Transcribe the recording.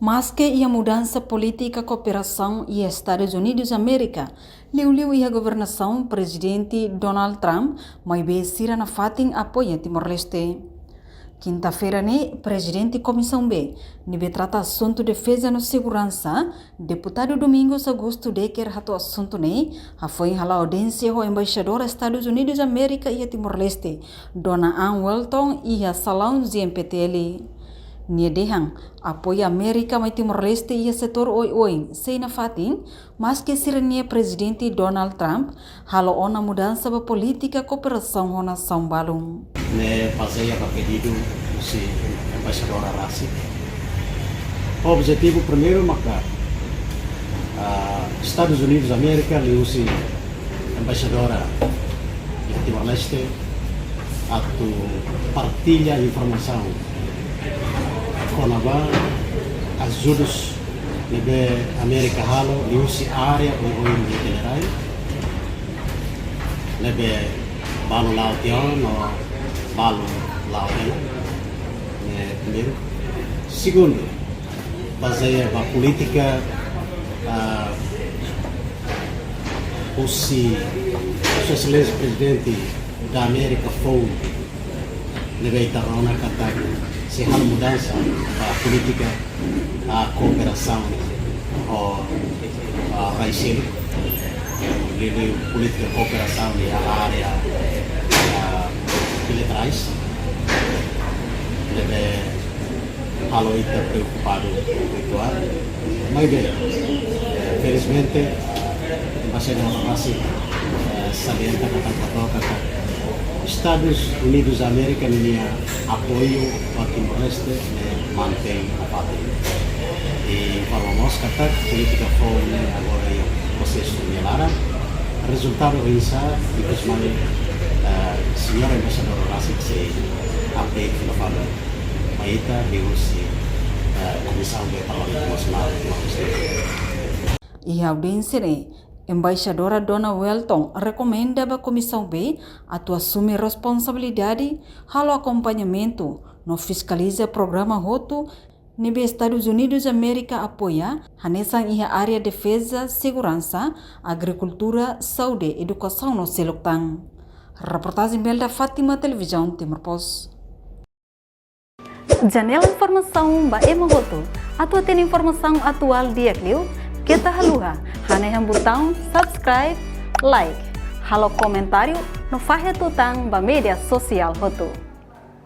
Mas que ia mudança política cooperação e Estados Unidos da América, liu ia governação presidente Donald Trump, mas besira na fatin apoia Timor-Leste. Quinta-feira, presidente Comissão B, nibe trata assunto defesa no segurança, deputado Domingos Augusto Decker rato assunto foi a audiência o embaixador Estados Unidos da América e Timor-Leste, Dona Ann Welton e a salão ZMPTL. Nia dehang apoia América mai Timor-Leste e setor oi sei na fatin, mas que sirenia presidente Donald Trump halo ona mudança ba política cooperação ona São Balung. Ne fazia para pedido si embaixador Arasi. O objetivo primeiro marcar Estados Unidos da América lhe usi embaixadora de Timor-Leste atu partilha informação konaba ajudos nebe América halo lhe usi área oi general nebe balu laution no balu laution primeiro. Segundo, baseia a política o excelente presidente da América foi levei tarona kataku se hal mudança a política a cooperação a racial levei política cooperação a área militares levei halo está preocupado com a mas bem felizmente embaixador Rossi salienta kata Estados Unidos da América tinha apoio para Timor-Leste mantém a pátria. E para nós, a política foi agora o processo de Lara. Resultado isso, infelizmente, senhora embaixadora Rossi se apoia pela fala, mas está de comissão do Parlamento Nacional de Timor-Leste. E a audiência embaixadora Dona Welton recomenda a Comissão B a assumir responsabilidade halo acompanhamento no fiscaliza programa Roto nibe Estados Unidos da América apoia hanesan ia área defesa, segurança, agricultura, saúde, educação no Seloctang. Reportagem Belda Fátima Televisão Timor Post. Janela informação ba Roto. Atua tem informação atual dia Clio. Kita haluha, hanehang botão subscribe, like, halo comentário no Fahia Tutang ba media sosial Roto.